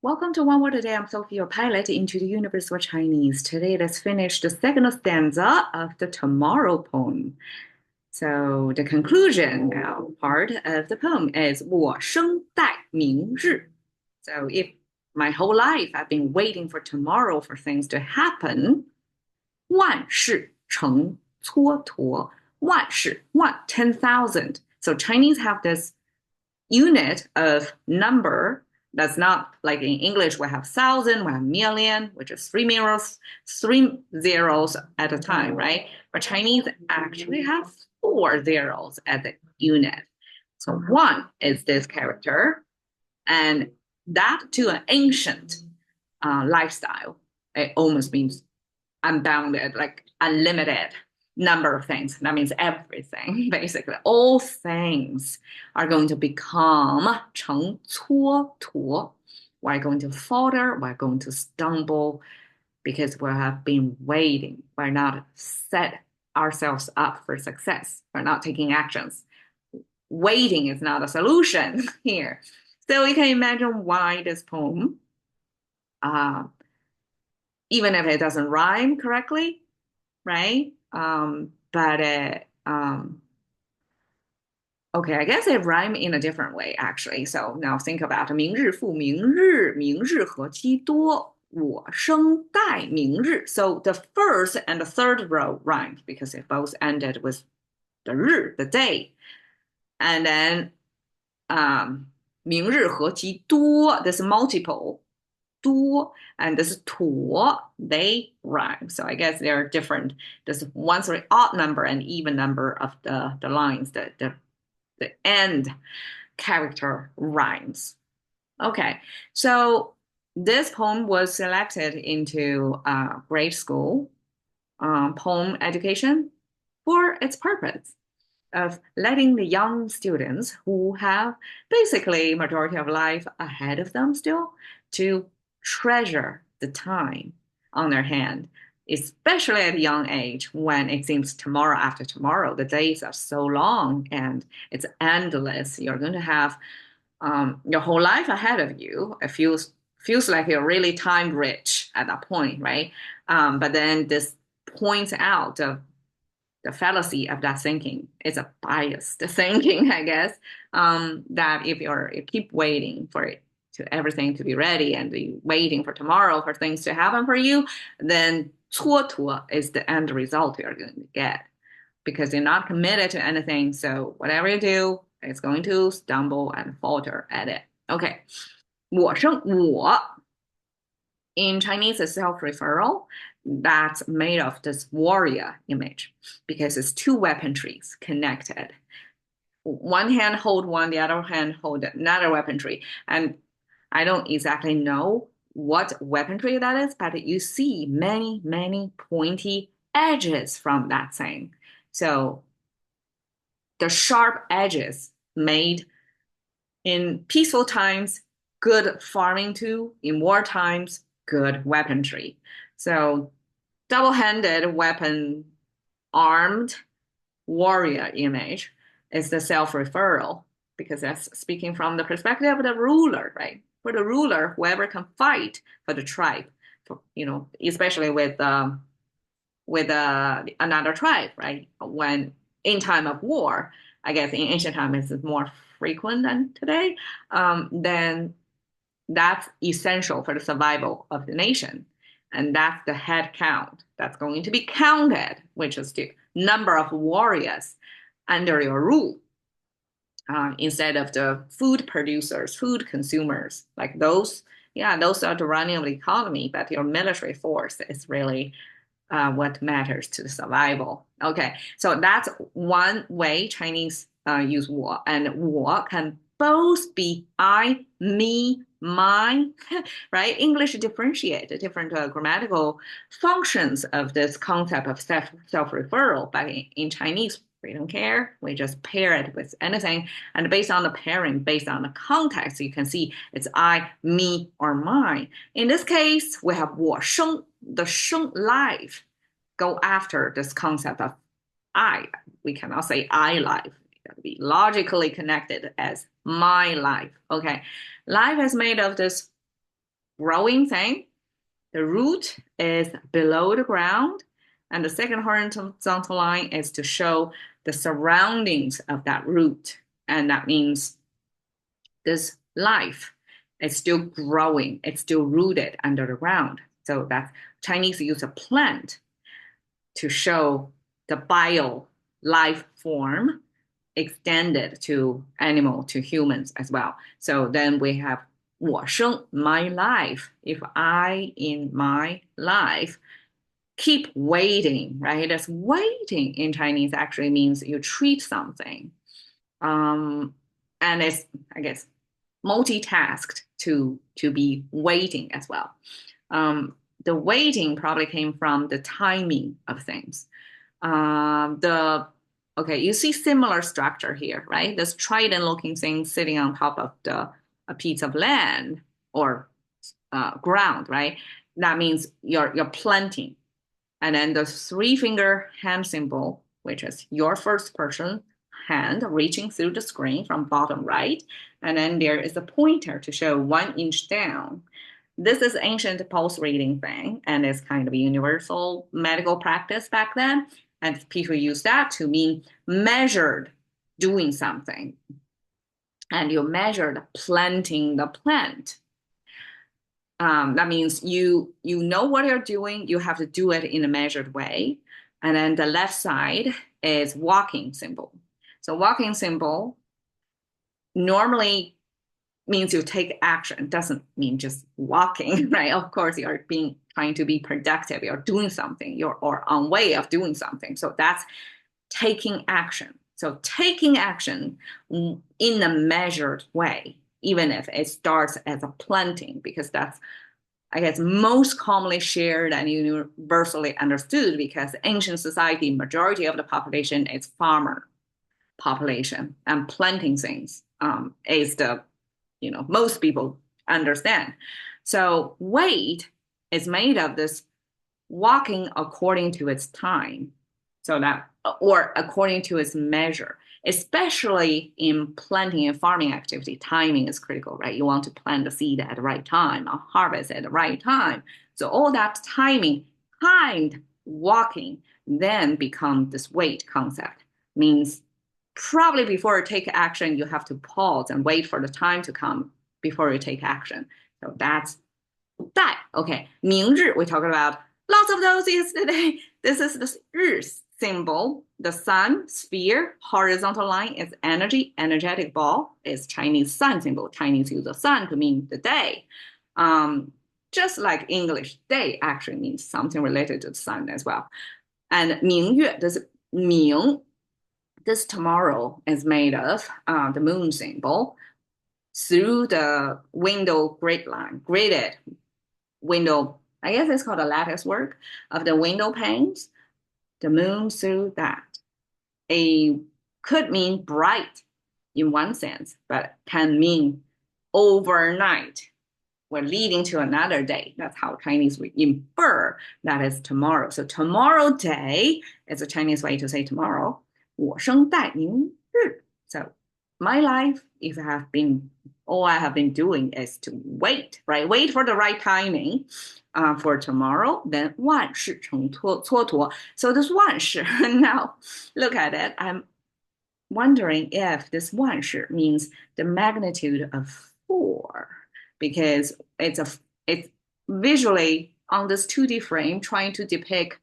Welcome to One Word a Day. I'm Sophie, your pilot into the universe of Chinese. Today, let's finish the second stanza of the Tomorrow poem. So, the conclusion now part of the poem is 我生待明日. So, if my whole life I've been waiting for tomorrow for things to happen, 万事成蹉跎. 万事, 10,000. So, Chinese have this unit of number that's not like in English, we have thousand, we have million, which is three zeros at a time, right? But Chinese actually have four zeros at the unit. So one is this character, and that to an ancient lifestyle, it almost means unbounded, like unlimited number of things. That means everything, basically. All things are going to become 成蹉跎. We're going to falter, we're going to stumble because we have been waiting. We're not set ourselves up for success. We're not taking actions. Waiting is not a solution here. So you can imagine why this poem, even if it doesn't rhyme correctly, right? Okay, I guess it rhyme in a different way actually. So now think about 明日复明日，明日何其多，我生待明日. So the first and the third row rhymed because it both ended with the 日, the day. And then 明日何其多, this multiple. 多 and this 妥 they rhyme. So I guess they're different. There's one sort of odd number and even number of the lines, the end character rhymes. Okay, so this poem was selected into grade school poem education for its purpose of letting the young students who have basically majority of life ahead of them still to treasure the time on their hand, especially at a young age when it seems tomorrow after tomorrow, the days are so long and it's endless. You're going to have your whole life ahead of you. It feels like you're really time rich at that point, right? But then this points out the fallacy of that thinking. It's a biased thinking, I guess, that if you keep waiting for it to everything to be ready and waiting for tomorrow for things to happen for you, then 蹉跎 is the end result you're going to get because you're not committed to anything. So whatever you do, it's going to stumble and falter at it. Okay. 我生我 in Chinese is self-referral that's made of this warrior image because it's two weaponries connected. One hand hold one, the other hand hold another weaponry. And I don't exactly know what weaponry that is, but you see many, many pointy edges from that thing. So the sharp edges made in peaceful times, good farming tool, in war times, good weaponry. So double-handed weapon armed warrior image is the self-referral because that's speaking from the perspective of the ruler, right? For the ruler, whoever can fight for the tribe, especially with another tribe, right? When in time of war, I guess in ancient times it's more frequent than today. Then that's essential for the survival of the nation, and that's the head count that's going to be counted, which is the number of warriors under your rule. Instead of the food producers, food consumers, like those are the running of the economy, but your military force is really what matters to the survival. Okay, so that's one way Chinese use 我, and 我 can both be I, me, mine, right? English differentiate the different grammatical functions of this concept of self-referral, but in Chinese, we don't care. We just pair it with anything. And based on the pairing, based on the context, you can see it's I, me, or mine. In this case, we have 我生, the 生 life go after this concept of I. We cannot say I life. It got to be logically connected as my life. Okay. Life is made of this growing thing. The root is below the ground, and the second horizontal line is to show the surroundings of that root. And that means this life is still growing, it's still rooted under the ground. So that's Chinese use a plant to show the bio life form extended to animal, to humans as well. So then we have 我生 my life. If I in my life keep waiting, right? That's waiting in Chinese actually means you treat something. And it's, I guess, multitasked to be waiting as well. The waiting probably came from the timing of things. Okay, you see similar structure here, right? This trident-looking thing sitting on top of a piece of land or ground, right? That means you're planting. And then the three-finger hand symbol, which is your first person hand reaching through the screen from bottom right. And then there is a pointer to show 1 inch down. This is ancient pulse reading thing, and it's kind of a universal medical practice back then. And people use that to mean measured doing something. And you measured planting the plant. That means you know what you're doing, you have to do it in a measured way. And then the left side is walking symbol. So walking symbol normally means you take action. It doesn't mean just walking, right? Of course, you're trying to be productive. You're doing something. You're on way of doing something. So that's taking action. So taking action in a measured way, even if it starts as a planting, because that's, I guess, most commonly shared and universally understood, because ancient society, majority of the population is farmer population, and planting things is the, most people understand. So wait is made of this walking according to its time, so that, or according to its measure, especially in planting and farming activity. Timing is critical, right? You want to plant the seed at the right time, or harvest at the right time. So all that timing, timed walking, then become this wait concept. Means probably before you take action, you have to pause and wait for the time to come before you take action. So that's that. Okay, 明日, we talked about lots of those yesterday. This is the 日 symbol, the sun, sphere, horizontal line is energy, energetic ball is Chinese sun symbol. Chinese use the sun to mean the day. Just like English, day actually means something related to the sun as well. And 明月, this 明, this tomorrow is made of the moon symbol through the window grid line, gridded window, I guess it's called a lattice work of the window panes, the moon through that. A could mean bright in one sense, but can mean overnight. We're leading to another day. That's how Chinese we infer that is tomorrow. So tomorrow day is a Chinese way to say tomorrow. 我生待明日. So my life, if all I have been doing is to wait, right? Wait for the right timing for tomorrow. Then 万事成蹉跎. So this 万事, now look at it. I'm wondering if this 万事 means the magnitude of 4, because it's visually on this 2D frame trying to depict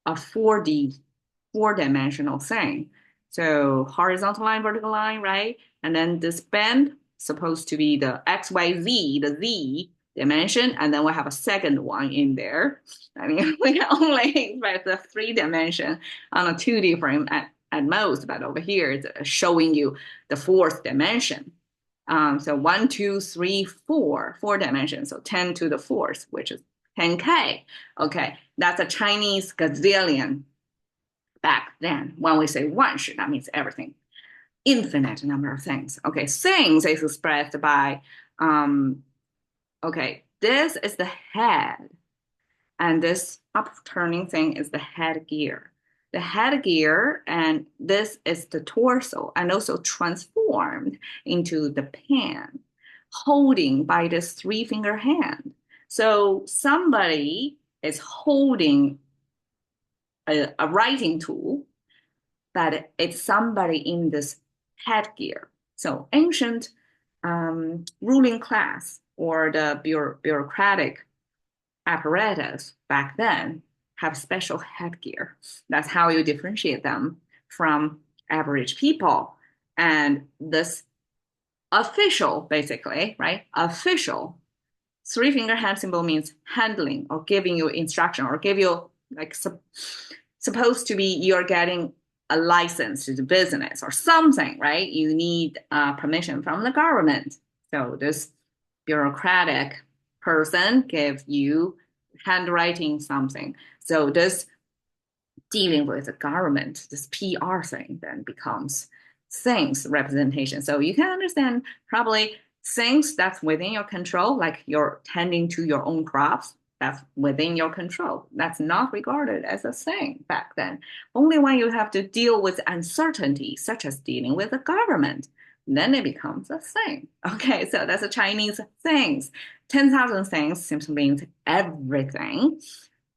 a 4-dimensional thing. So horizontal line, vertical line, right? And then this bend supposed to be the XYZ, the Z dimension, and then we have a second one in there. I mean, we can only expect the 3 dimension on a 2D frame at most, but over here it's showing you the 4th dimension. So 1, 2, 3, 4 dimensions. So 10 to the 4th, which is 10K. Okay, that's a Chinese gazillion back then. When we say 万事, that means everything. Infinite number of things. Okay, things is expressed by, okay, this is the head. And this upturning thing is the headgear. The headgear, and this is the torso, and also transformed into the pan, holding by this 3-finger hand. So somebody is holding a writing tool, but it's somebody in this headgear. So ancient ruling class or the bureaucratic apparatus back then have special headgear. That's how you differentiate them from average people. And this official, basically, right? Official three finger hand symbol means handling or giving you instruction or give you like supposed to be you're getting a license to do business or something, right? You need permission from the government. So this bureaucratic person give you handwriting something. So this dealing with the government, this PR thing then becomes things representation. So you can understand probably things that's within your control, like you're tending to your own crops, that's within your control. That's not regarded as a thing back then. Only when you have to deal with uncertainty, such as dealing with the government, then it becomes a thing. Okay, so that's a Chinese things. 10,000 things simply means everything.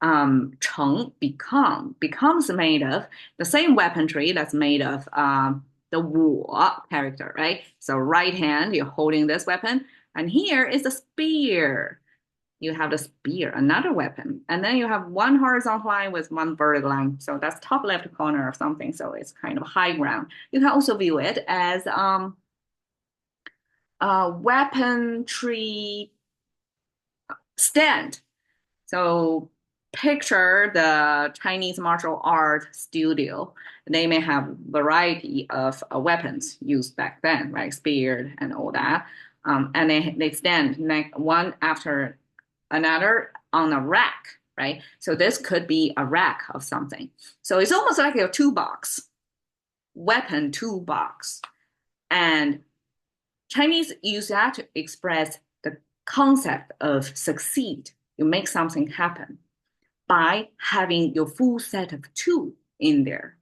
成 becomes made of the same weaponry that's made of the 我 character, right? So right hand, you're holding this weapon, and here is the spear. You have the spear, another weapon, and then you have one horizontal line with one vertical line. So that's top left corner of something. So it's kind of high ground. You can also view it as weaponry stand. So picture the Chinese martial art studio. They may have variety of weapons used back then, right? Spear and all that. And they stand one after another on a rack, right? So this could be a rack of something. So it's almost like a toolbox, weapon toolbox. And Chinese use that to express the concept of succeed. You make something happen by having your full set of tools in there.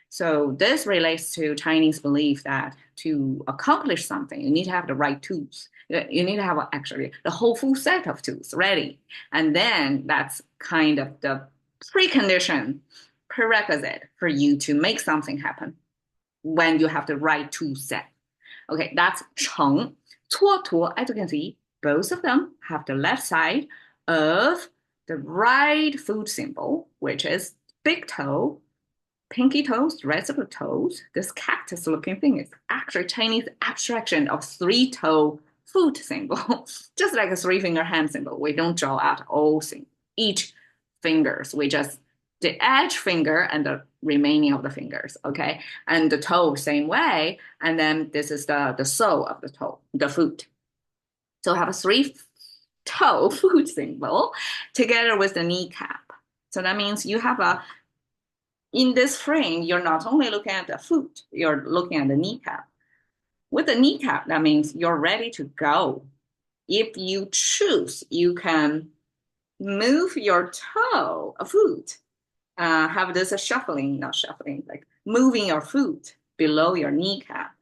So this relates to Chinese belief that to accomplish something, you need to have the right tools. You need to have actually the whole full set of tools ready. And then that's kind of the precondition, prerequisite for you to make something happen when you have the right tool set. Okay, that's 成. 蹉跎, as you can see, both of them have the left side of the right foot symbol, which is big toe, pinky toes, rest of the toes. This cactus looking thing is actually Chinese abstraction of three toe foot symbol, just like a three finger hand symbol. We don't draw out all each fingers. We just the edge finger and the remaining of the fingers, okay? And the toe, same way. And then this is the sole of the toe, the foot. So have a three toe foot symbol together with the kneecap. So that means you have in this frame, you're not only looking at the foot, you're looking at the kneecap. With the kneecap, that means you're ready to go. If you choose, you can move your toe, a foot, have this not shuffling, like moving your foot below your kneecap,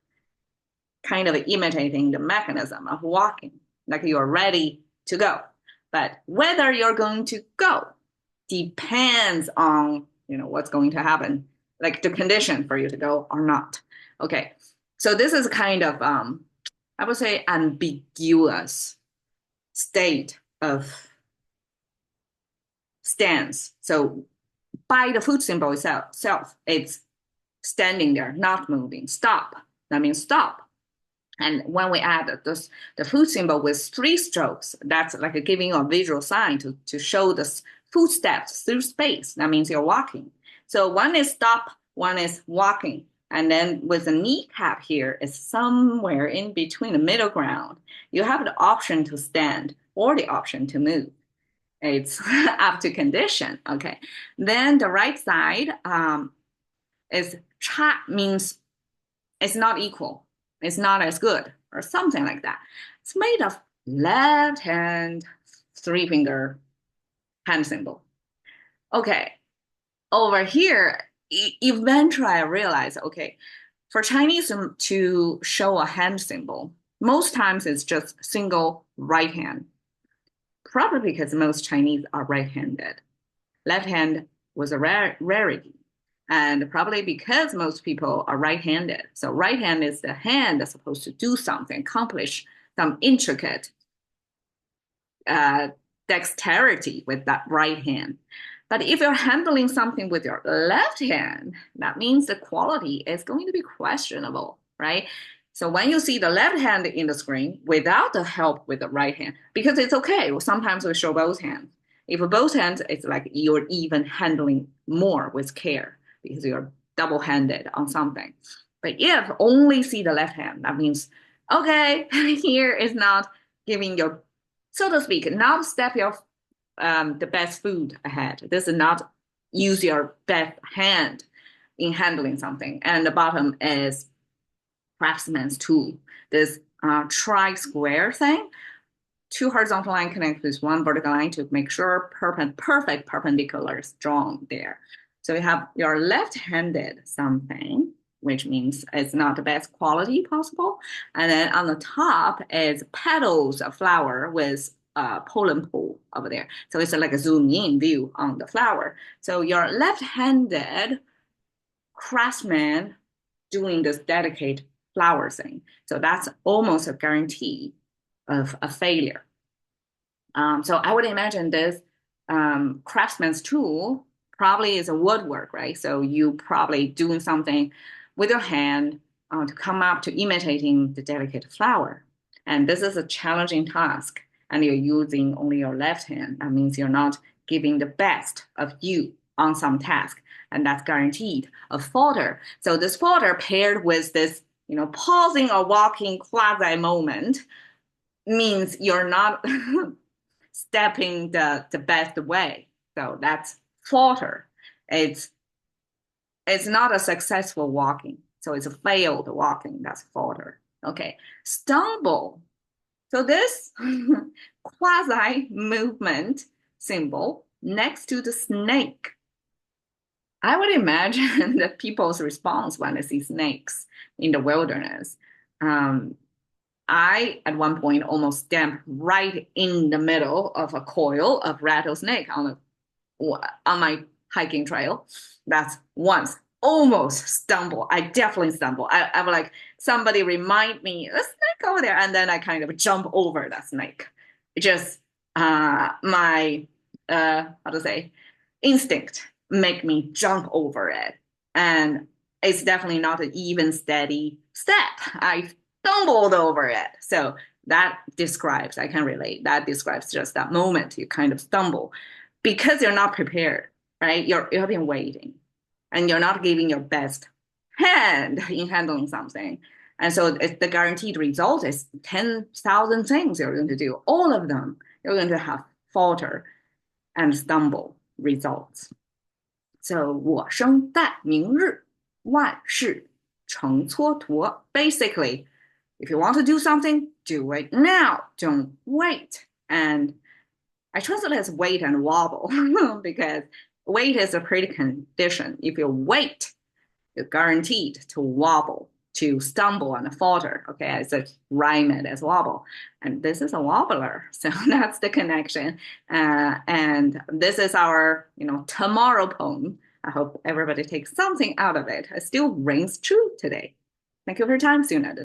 kind of imitating the mechanism of walking, like you're ready to go. But whether you're going to go depends on, what's going to happen, like the condition for you to go or not. Okay, so this is kind of, I would say, ambiguous state of stance. So by the foot symbol itself, it's standing there, not moving. Stop. That means stop. And when we add the foot symbol with three strokes, that's like giving a visual sign to show the footsteps through space. That means you're walking. So one is stop, one is walking. And then with the kneecap here is somewhere in between the middle ground. You have the option to stand or the option to move. It's up to condition. Okay. Then the right side is cha, means it's not equal. It's not as good or something like that. It's made of left hand, three finger hand symbol. Okay. Over here, eventually I realized, okay, for Chinese to show a hand symbol, most times it's just single right hand. probably because most Chinese are right-handed. Left hand was a rarity. And probably because most people are right-handed. So right hand is the hand that's supposed to do something, accomplish some intricate uh, dexterity with that right hand. But if you're handling something with your left hand, that means the quality is going to be questionable, right? So when you see the left hand in the screen without the help with the right hand, because it's okay, sometimes we show both hands. If both hands, it's like you're even handling more with care because you're double-handed on something. But if only see the left hand, that means, okay, here is not giving your, so to speak, not step your the best food ahead. This is not use your best hand in handling something. And the bottom is craftsman's tool. This tri-square thing, two horizontal lines connect with one vertical line to make sure perfect perpendicular is drawn there. So you have your left-handed something, which means it's not the best quality possible. And then on the top is petals of flower with pollen pool over there. So it's like a zoom in view on the flower. So your left-handed craftsman doing this delicate flower thing. So that's almost a guarantee of a failure. So I would imagine this craftsman's tool probably is a woodwork, right? So you probably doing something with your hand to come up to imitating the delicate flower. And this is a challenging task, and you're using only your left hand. That means you're not giving the best of you on some task, and that's guaranteed a falter. So this falter paired with this, pausing or walking quasi moment means you're not stepping the best way. So that's falter. It's not a successful walking. So it's a failed walking. That's falter. Okay. Stumble. So this quasi movement symbol next to the snake. I would imagine that people's response when they see snakes in the wilderness. I, at one point, almost stamped right in the middle of a coil of rattlesnake on my hiking trail. That's once almost stumble. I definitely stumble. I was like, somebody remind me, the snake over there. And then I kind of jump over that snake. Just my, how to say, instinct make me jump over it. And it's definitely not an even steady step. I stumbled over it. So that describes, I can relate, that describes just that moment you kind of stumble because you're not prepared, right? You've been waiting and you're not giving your best hand in handling something. And so the guaranteed result is 10,000 things you're going to do. All of them, you're going to have falter and stumble results. So 我生待明日，万事成蹉跎. Basically, if you want to do something, do it now. Don't wait. And I translate it as wait and wobble because wait is a precondition. If you wait, you're guaranteed to wobble, to stumble and falter. Okay, it's a rhyme it as wobble. And this is a wobbler. So that's the connection. And this is our, tomorrow poem. I hope everybody takes something out of it. It still rings true today. Thank you for your time, Suna.